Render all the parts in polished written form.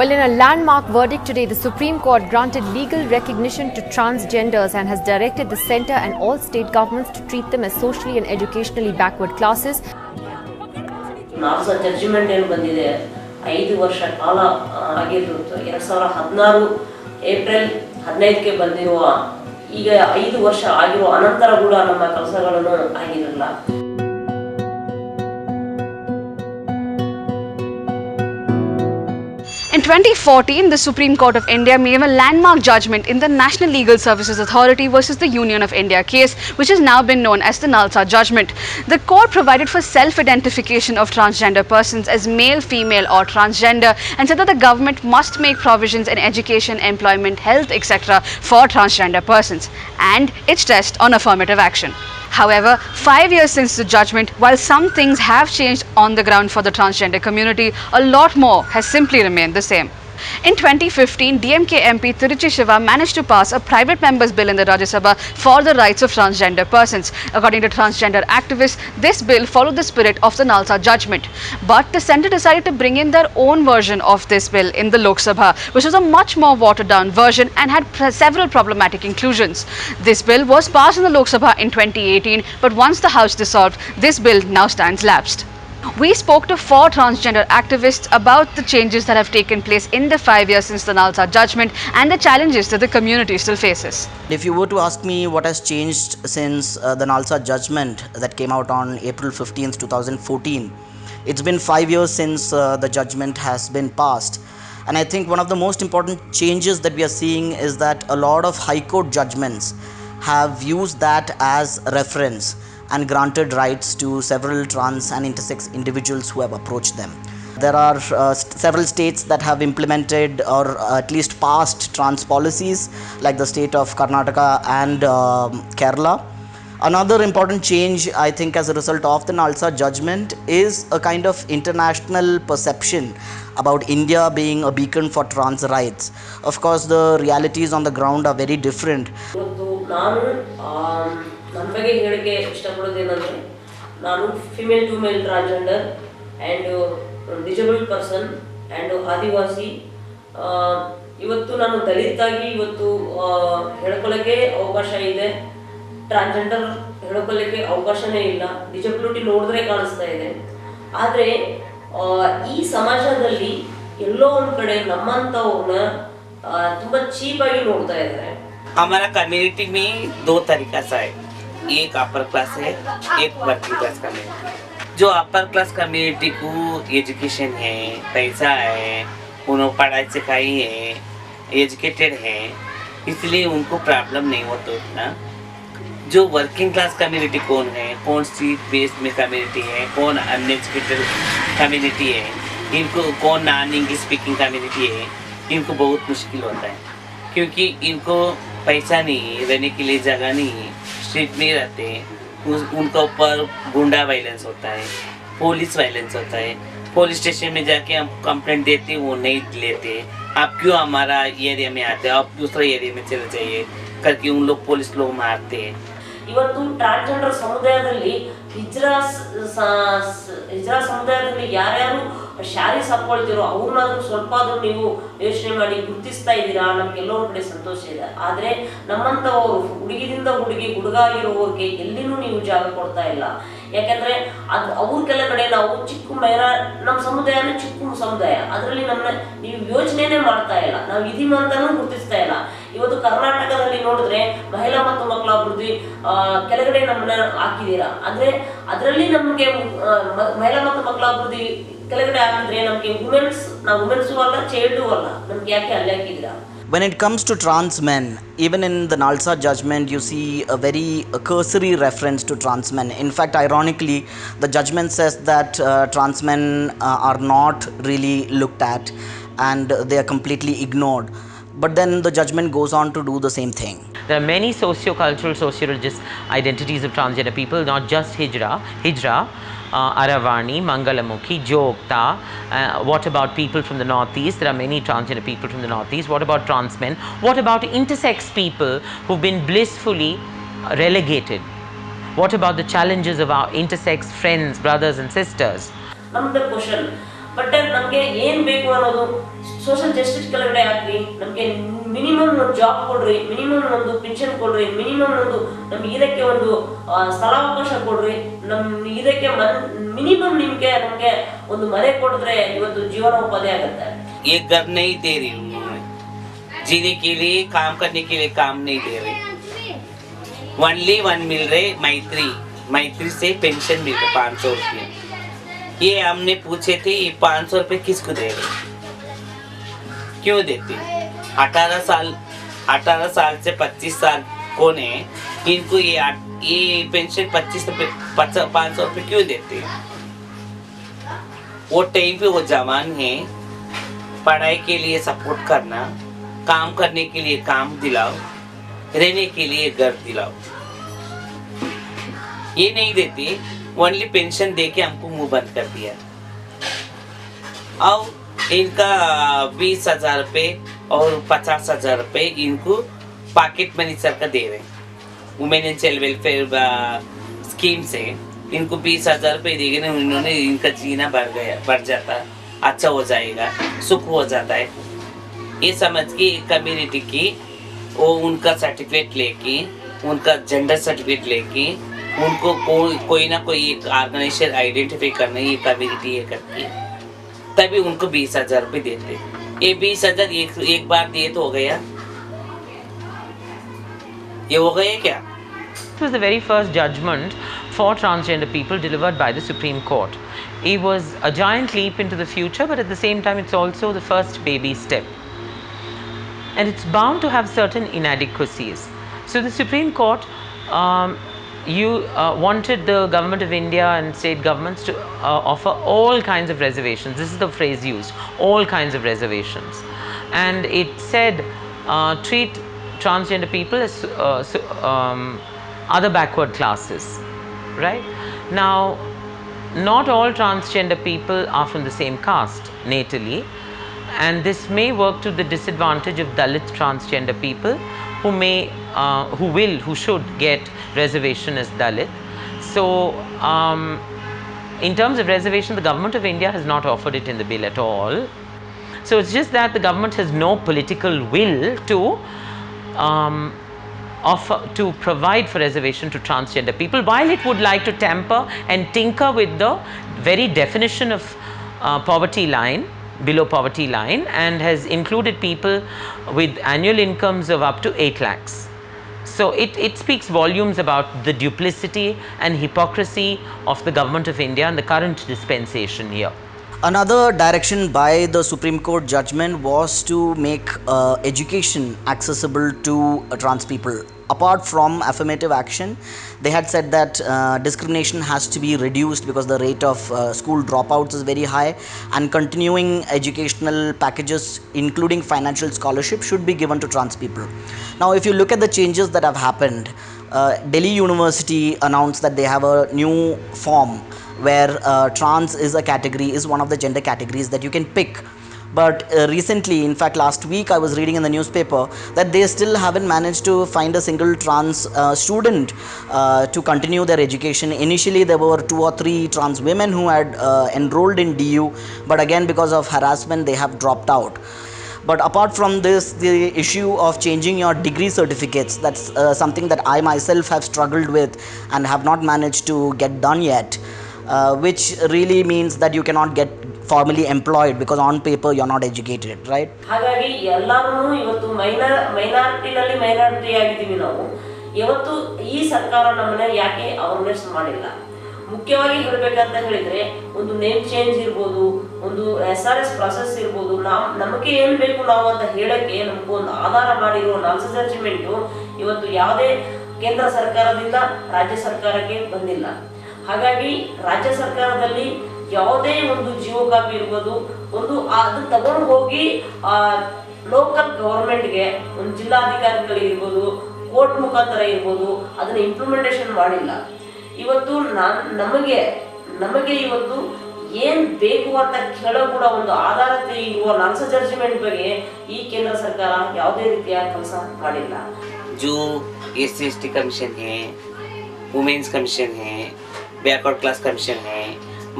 Well, in a landmark verdict today, the Supreme Court granted legal recognition to transgenders and has directed the centre and all state governments to treat them as socially and educationally backward classes. NALSA judgment ಏನು ಬಂದಿದೆ 5 ವರ್ಷ ಕಾಲ ಆಗಿರುವುದು 2016 April 15ಕ್ಕೆ ಬಂದಿರುವ ಈಗ 5 ವರ್ಷ ಆಗಿರುವ ಅನಂತರ ಕೂಡ ನಮ್ಮ ಕೆಲಸಗಳನ್ನು ಆಗಿರಲ್ಲ. In 2014, the Supreme Court of India made a landmark judgment in the National Legal Services Authority versus the Union of India case, which has now been known as the NALSA judgment. The court provided for self-identification of transgender persons as male, female or transgender and said that the government must make provisions in education, employment, health, etc. for transgender persons and its test on affirmative action. However, 5 years since the judgment, while some things have changed on the ground for the transgender community, a lot more has simply remained the same. In 2015, DMK MP Tiruchi Shiva managed to pass a private member's bill in the Rajya Sabha for the rights of transgender persons. According to transgender activists, this bill followed the spirit of the NALSA judgment. But the centre decided to bring in their own version of this bill in the Lok Sabha, which was a much more watered down version and had several problematic inclusions. This bill was passed in the Lok Sabha in 2018, but once the House dissolved, this bill now stands lapsed. We spoke to 4 transgender activists about the changes that have taken place in the 5 years since the NALSA judgment and the challenges that the community still faces. If you were to ask me what has changed since the NALSA judgment that came out on April 15th, 2014, it's been 5 years since the judgment has been passed. And I think one of the most important changes that we are seeing is that a lot of High Court judgments have used that as reference and granted rights to several trans and intersex individuals who have approached them. There are several states that have implemented or at least passed trans policies, like the state of Karnataka and Kerala. Another important change, I think, as a result of the NALSA judgment is a kind of international perception about India being a beacon for trans rights. Of course, the realities on the ground are very different. ನನ್ನ ಬಗ್ಗೆ ಹೇಳಕ್ಕೆ ಇಷ್ಟಪಡೋದೇನೆಂದರೆ ನಾನು female to male transgender and disabled person and adivasi. ಇವತ್ತು ನಾನು ದಲಿತಾಗಿ ಇವತ್ತು ಹೇಳ್ಕೊಳ್ಳೋಕ್ಕೆ ಅವಕಾಶ ಇದೆ, ಟ್ರಾನ್ಸ್ಜೆಂಡರ್ ಹೇಳ್ಕೊಳ್ಳೋಕ್ಕೆ ಅವಕಾಶನೇ ಇಲ್ಲ, ಡಿಸಬಿಲಿಟಿ ನೋಡಿದ್ರೆ ಕಾಣಿಸ್ತಾ ಇದೆ. ಆದರೆ ಈ ಸಮಾಜದಲ್ಲಿ ಎಲ್ಲೋ ಒಂದು ಕಡೆ ನಮ್ಮಂಥವ್ರನ್ನ ತುಂಬ ಚೀಪಾಗಿ ನೋಡ್ತಾ ಇದ್ದಾರೆ. हमारा कम्युनिटी में 2 तरीका सा है, एक अपर क्लास है, एक वर्किंग क्लास कम्युनिटी. जो अपर क्लास कम्युनिटी को एजुकेशन है, पैसा है, उन्होंने पढ़ाई सिखाई है, एजुकेटेड है, इसलिए उनको प्रॉब्लम नहीं होता उतना. जो वर्किंग क्लास कम्युनिटी कौन है, कौन स्ट्रीट बेस्ड में कम्युनिटी है, कौन अनएजुकेटेड कम्युनिटी है, इनको कौन नॉन इंग्लिश स्पीकिंग कम्युनिटी है, इनको बहुत मुश्किल होता है क्योंकि इनको पैसा नहीं, रहने के लिए जगह नहीं, स्ट्रीट में रहते हैं. उनके ऊपर गुंडा वायलेंस होता है, पुलिस वायलेंस होता है. पुलिस स्टेशन में जाके हम कंप्लेंट देते हैं, वो नहीं लेते. आप क्यों हमारा एरिया में आते हो, आप दूसरा एरिया में चले जाइए करके उन लोग पुलिस लोग मारते हैं. ಇವತ್ತು ಟ್ರಾನ್ಸ್ಜೆಂಡರ್ ಸಮುದಾಯದಲ್ಲಿ ಹಿಜ್ರಾ ಸಮುದಾಯದಲ್ಲಿ ಯಾರ್ಯಾರು ಶಾರೀಸ್ ಹಾಕ್ಕೊಳ್ತಿರೋ ಅವ್ರನ್ನಾದ್ರೂ ಸ್ವಲ್ಪ ಆದ್ರೂ ನೀವು ಯೋಚನೆ ಮಾಡಿ ಗುರುತಿಸ್ತಾ ಇದ್ದೀರಾ, ನಮ್ಗೆಲ್ಲೊಂದು ಕಡೆ ಸಂತೋಷ ಇದೆ. ಆದರೆ ನಮ್ಮಂಥವ್ರು ಹುಡುಗಿದಿಂದ ಹುಡುಗ ಆಗಿರೋರಿಗೆ ಎಲ್ಲಿನೂ ನೀವು ಜಾಗ ಕೊಡ್ತಾ ಇಲ್ಲ. ಯಾಕಂದ್ರೆ ಅದು ಅವ್ರ ಕೆಲ ಕಡೆ ನಾವು ಚಿಕ್ಕ ನಮ್ಮ ಸಮುದಾಯನೇ ಚಿಕ್ಕ ಸಮುದಾಯ, ಅದರಲ್ಲಿ ನಮ್ಮನ್ನ ನೀವು ಯೋಚನೆನೇ ಮಾಡ್ತಾ ಇಲ್ಲ, ನಾವು ಇದೀವಿ ಅಂತಾನೂ ಗುರುತಿಸ್ತಾ ಇಲ್ಲ. ಇವತ್ತು ಕರ್ನಾಟಕದಲ್ಲಿ ನೋಡಿದ್ರೆ ಮಹಿಳಾ ಮತ್ತು ಮಕ್ಕಳ ಅಭಿವೃದ್ಧಿ ಕೆಳಗಡೆ ನಮ್ಮನ್ನ ಹಾಕಿದ್ದೀರಾ, ಅಂದ್ರೆ ಅದರಲ್ಲಿ ನಮಗೆ ಮಹಿಳಾ ಮತ್ತು ಮಕ್ಕಳ ಅಭಿವೃದ್ಧಿ ಕೆಳಗಡೆ ಹಾಕಿದ್ರೆ ನಮಗೆ ವುಮೆನ್ಸು ಅಲ್ಲ, ಚೈಲ್ಡು ಅಲ್ಲ, ನಮ್ಗೆ ಯಾಕೆ ಅಲ್ಲಿ ಹಾಕಿದ್ದೀರಾ? When it comes to trans men, even in the NALSA judgment, you see a very cursory reference to trans men. In fact, ironically, the judgment says that trans men are not really looked at and they are completely ignored. But then the judgment goes on to do the same thing. There are many socio-cultural, socio-religious identities of transgender people, not just Hijra, Aravani, Mangalamukhi, Jogta. What about people from the Northeast? There are many transgender people from the Northeast. What about trans men? What about intersex people who've been blissfully relegated? What about the challenges of our intersex friends, brothers and sisters? Another question. But ನಮಗೆ ಏನು ಬೇಕು ಅನ್ನೋದು social justice ಕೆಳಗಡೆ ಹಾಕ್ರಿ, ನಮಗೆ minimum ಒಂದು job ಕೊಡ್ರಿ, minimum ಒಂದು ಪೆನ್ಷನ್ ಕೊಡ್ರಿ, ಮಿನಿಮಮ್ ಒಂದು ನಮ್ಗೆ ಇದಕ್ಕೆ ಒಂದು ಸ್ಥಳಾವಕಾಶ ಕೊಡ್ರಿ, ಇದಕ್ಕೆ ಮಿನಿಮಮ್ ನಮಗೆ ಒಂದು ಮನೆ ಕೊಡಿದ್ರೆ ಇವತ್ತು ಜೀವನೋಪಾಧಿ ಆಗುತ್ತೆ. एक घर नहीं दे रही उन्होंने, जीने के लिए काम करने के लिए काम नहीं दे रहे. ओनली वन मिल रहे मैत्री से पेंशन मिल रहे 500 रुपये. ये हमने पूछे थे ये 500 रुपये किसको दे रहे, क्यों देते? 18 साल से 25 साल कौन है, इनको ये पेंशन 500 रुपये क्यों देते? वो टाइम पे वो जवान है, पढ़ाई के लिए सपोर्ट करना, काम करने के लिए काम दिलाओ, रहने के लिए घर दिलाओ, ये नहीं देते. ओनली पेंशन दे के हमको मुंह बंद कर दिया. और इनका 20,000 रुपये और 50,000 रुपये इनको पॉकेट मनी सरकार दे रहे. Women and child welfare scheme से इनको 20,000 रुपये देंगे ना, उन्होंने इनका जीना बढ़ जाता, अच्छा हो जाएगा, सुख हो जाता है. ये समझ के कम्युनिटी की वो उनका सर्टिफिकेट लेके, उनका जेंडर सर्टिफिकेट लेके उनको कोई ना कोई एक ऑर्गेनाइजेशन आइडेंटिफाई करना, ये कम्युनिटी है करके तभी उनको 20,000 रुपये देते. ये 20,000 एक बार दिए तो हो गया, ये हो गया क्या? It was the very first judgment for transgender people delivered by the Supreme Court. It was a giant leap into the future, but at the same time it's also the first baby step. And it's bound to have certain inadequacies. So the Supreme Court wanted the government of India and state governments to offer all kinds of reservations. This is the phrase used, all kinds of reservations. And it said treat transgender people as other backward classes, right? Now, not all transgender people are from the same caste natally, and this may work to the disadvantage of Dalit transgender people who should get reservation as Dalit. So, in terms of reservation, the government of India has not offered it in the bill at all. So it's just that the government has no political will to provide for reservation to transgender people, while it would like to tamper and tinker with the very definition of poverty line, below poverty line, and has included people with annual incomes of up to 8 lakhs. So it speaks volumes about the duplicity and hypocrisy of the government of India and the current dispensation here. Another direction by the Supreme Court judgment was to make education accessible to trans people. Apart from affirmative action, they had said that discrimination has to be reduced because the rate of school dropouts is very high, and continuing educational packages including financial scholarship should be given to trans people. Now, if you look at the changes that have happened, Delhi University announced that they have a new form where trans is one of the gender categories that you can pick. But recently, in fact last week, I was reading in the newspaper that they still haven't managed to find a single trans student to continue their education. Initially there were 2 or 3 trans women who had enrolled in DU, but again because of harassment they have dropped out. But apart from this, the issue of changing your degree certificates, that's something that I myself have struggled with and have not managed to get done yet. Which really means that you cannot get formally employed because on paper you're not educated, right? ಹಾಗಾಗಿ ಎಲ್ಲರೂ ಇವತ್ತು ಮೈನಾರಿಟಿನಲ್ಲಿ minority ಆಗಿದ್ದೀವಿ ನಾವು. ಇವತ್ತು ಈ ಸರ್ಕಾರ ನಮ್ಮನ್ನ ಯಾಕೆ ಅವೇರ್ನೆಸ್ ಮಾಡಿಲ್ಲ? ಮುಖ್ಯವಾಗಿ ಹೇಳಬೇಕಂತ ಹೇಳಿದ್ರೆ ಒಂದು ನೇಮ್ ಚೇಂಜ್ ಇರ್ಬೋದು, ಒಂದು SRS ಪ್ರಾಸೆಸ್ ಇರ್ಬೋದು, ನಮಗೆ ಏನು ಬೇಕು ನಾವು ಅಂತ ಹೇಳಕ್ಕೆ ನಮಗೂ ಒಂದು ಆಧಾರ ಮಾಡಿರೋ ನಾಲ್ಸ ಜಡ್ಜ್ಮೆಂಟು ಇವತ್ತು ಯಾವುದೇ ಕೇಂದ್ರ ಸರ್ಕಾರದಿಂದ ರಾಜ್ಯ ಸರ್ಕಾರಕ್ಕೆ ಬಂದಿಲ್ಲ. ಹಾಗಾಗಿ ರಾಜ್ಯ ಸರ್ಕಾರದಲ್ಲಿ ಯಾವುದೇ ಒಂದು ಜಿಯೋ ಕಾಪಿ ಇರ್ಬೋದು, ಅದು ತಗೊಂಡು ಹೋಗಿ ಲೋಕಲ್ ಗವರ್ಮೆಂಟ್ಗೆ ಒಂದು ಜಿಲ್ಲಾಧಿಕಾರಿಗಳಿಗೆ ಇರ್ಬೋದು, ಕೋರ್ಟ್ ಮುಖಾಂತರ ಇರ್ಬೋದು, ಅದನ್ನ ಇಂಪ್ಲಿಮೆಂಟೇಷನ್ ಮಾಡಿಲ್ಲ. ಇವತ್ತು ನಮಗೆ ಇವತ್ತು ಏನು ಬೇಕು ಅಂತ ಕೇಳೋ ಕೂಡ ಒಂದು ಆಧಾರತೆ ಇರುವ ನಾಲ್ಸ ಜಡ್ಜ್ಮೆಂಟ್ ಬಗ್ಗೆ ಈ ಕೇಂದ್ರ ಸರ್ಕಾರ ಯಾವುದೇ ರೀತಿಯ ಕೆಲಸ ಮಾಡಿಲ್ಲ. जो SC/ST कमीशन है, वुमेन्स कमीशन है, बैकवर्ड क्लास कमीशन है,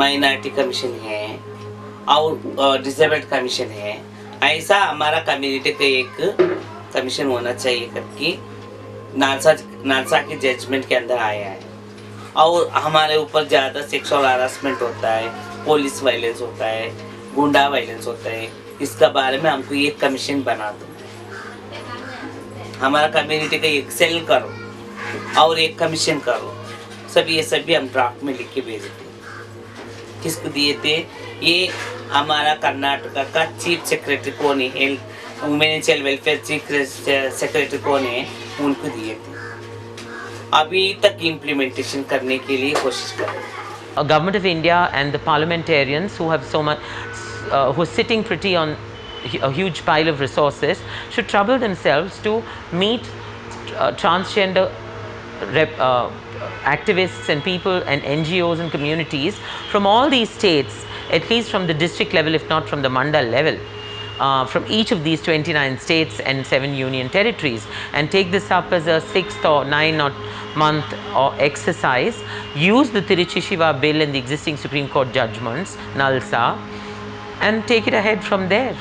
माइनॉरिटी कमीशन है, और डिसेबल्ड कमीशन है, ऐसा हमारा कम्युनिटी का एक कमीशन होना चाहिए करके नालसा के जजमेंट के अंदर आया है। और हमारे ऊपर ज़्यादा सेक्सुअल हरासमेंट होता है, पुलिस वायलेंस होता है, गुंडा वायलेंस होता है, इसका बारे में हमको एक कमीशन बना दो, हमारा कम्युनिटी का एक सेल करो और एक कमीशन करो। ये सभी हम ड्राफ्ट में लिख के भेजे थे। किसको दिए थे? ये हमारा कर्नाटका का चीफ सेक्रेटरी कौन है, women and child welfare chief secretary कौन है, उनको दिए थे। अभी तक इम्प्लीमेंटेशन करने के लिए कोशिश कर रहे हैं। Government of India and the parliamentarians who have so much, who are sitting pretty on a huge pile of resources, should trouble themselves to meet transgender activists and people and NGOs and communities from all these states, at least from the district level, if not from the mandal level. From each of these 29 states and 7 union territories, and take this up as a 6th or 9th month or exercise. Use the Tiruchi Shiva bill and the existing Supreme Court judgments, NALSA, and take it ahead from there.